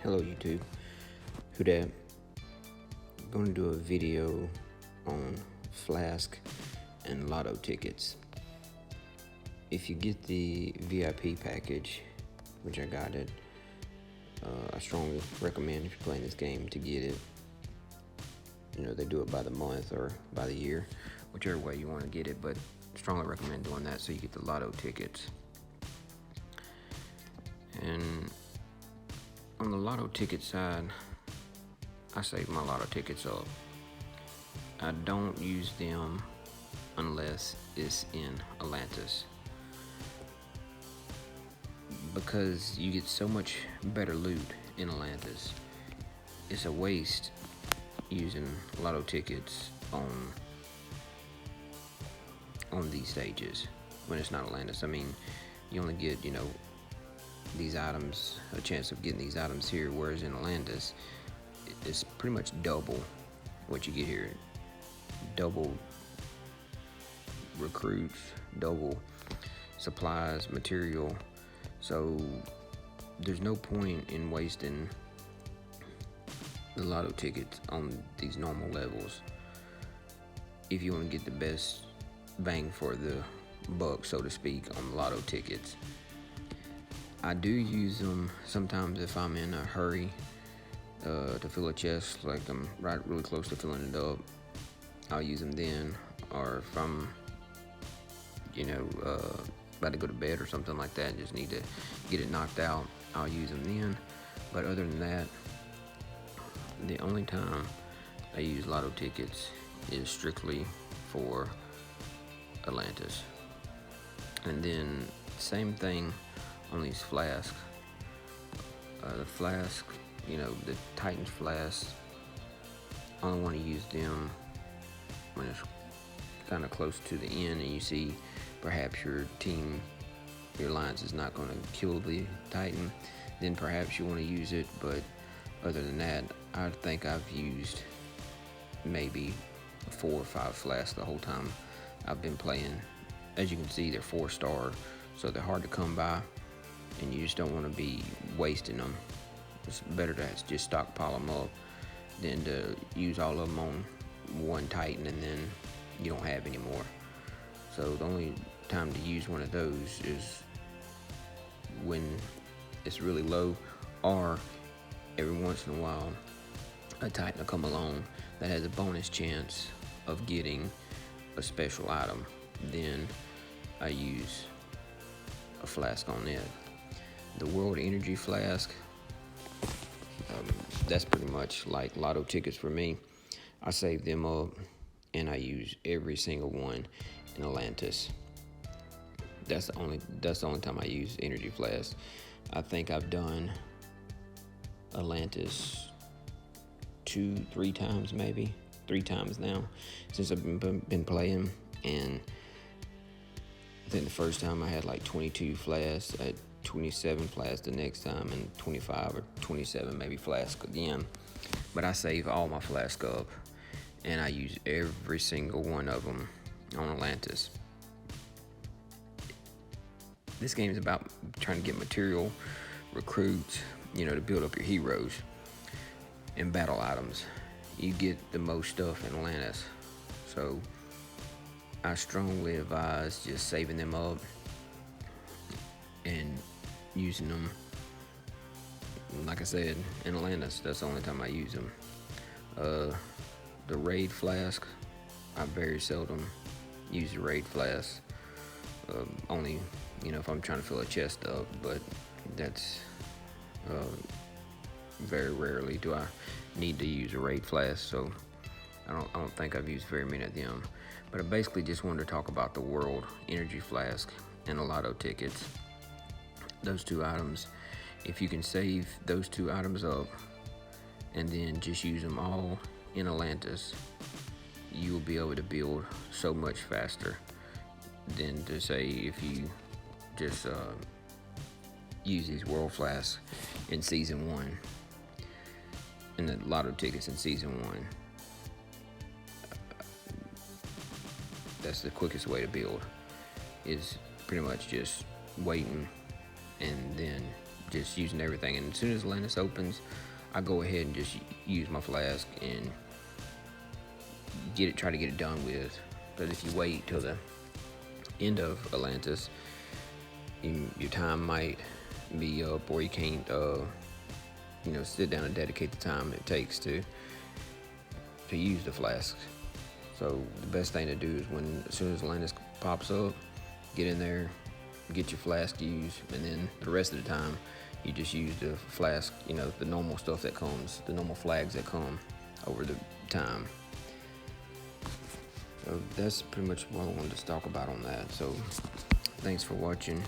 Hello YouTube, who that? I'm going to do a video on flask and lotto tickets. If you get the VIP package, which I got it, I strongly recommend if you're playing this game to get it. You know, they do it by the month or by the year, whichever way you want to get it, but strongly recommend doing that so you get the lotto tickets. And on the lotto ticket side, I save my lotto tickets up. I don't use them unless it's in Atlantis, because you get so much better loot in Atlantis. It's a waste using lotto tickets on these stages when it's not Atlantis. I mean, you only get, these items, a chance of getting these items here, whereas in Atlantis, it's pretty much double what you get here. Double recruits, double supplies, material. So there's no point in wasting the lotto tickets on these normal levels if you want to get the best bang for the buck, so to speak, on the lotto tickets. I do use them sometimes if I'm in a hurry to fill a chest, like I'm really close to filling it up. I'll use them then, or if I'm about to go to bed or something like that, just need to get it knocked out, I'll use them then. But other than that, the only time I use lotto tickets is strictly for Atlantis. And then same thing on these flasks. The flask, the Titan's flasks, I only want to use them when it's kind of close to the end and you see perhaps your alliance is not going to kill the Titan, then perhaps you want to use it. But other than that, I think I've used maybe 4 or 5 flasks the whole time I've been playing. As you can see, they're 4-star, so they're hard to come by, and you just don't want to be wasting them. It's better to just stockpile them up than to use all of them on one Titan and then you don't have any more. So the only time to use one of those is when it's really low, or every once in a while a Titan will come along that has a bonus chance of getting a special item. Then I use a flask on it. The World Energy Flask, that's pretty much like lotto tickets for me. I save them up and I use every single one in Atlantis. That's the only time I use energy flask. I think I've done Atlantis 2-3 times, maybe 3 times now since I've been playing. And I think the first time I had like 22 flasks. I had 27 flasks the next time, and 25 or 27 maybe flask again. But I save all my flasks up and I use every single one of them on Atlantis. This game is about trying to get material, recruits, to build up your heroes, and battle items. You get the most stuff in Atlantis. So I strongly advise just saving them up and using them. Like I said, in Atlantis, that's the only time I use them. The raid flask, I very seldom use the raid flask. Only, if I'm trying to fill a chest up, but that's very rarely do I need to use a raid flask. So I don't think I've used very many of them. But I basically just wanted to talk about the World Energy Flask and the lotto tickets. Those 2 items, if you can save those 2 items up and then just use them all in Atlantis, you will be able to build so much faster than to say if you just use these world flasks in season 1 and the lotto tickets in season 1. That's the quickest way to build, is pretty much just waiting and then just using everything. And as soon as Atlantis opens, I go ahead and just use my flask and try to get it done with. But if you wait till the end of Atlantis, your time might be up, or you can't, sit down and dedicate the time it takes to use the flasks. So the best thing to do is as soon as Atlantis pops up, get in there, get your flask used, and then the rest of the time you just use the flask, the normal stuff that comes, the normal flags that come over the time. So that's pretty much what I wanted to talk about on that. So thanks for watching.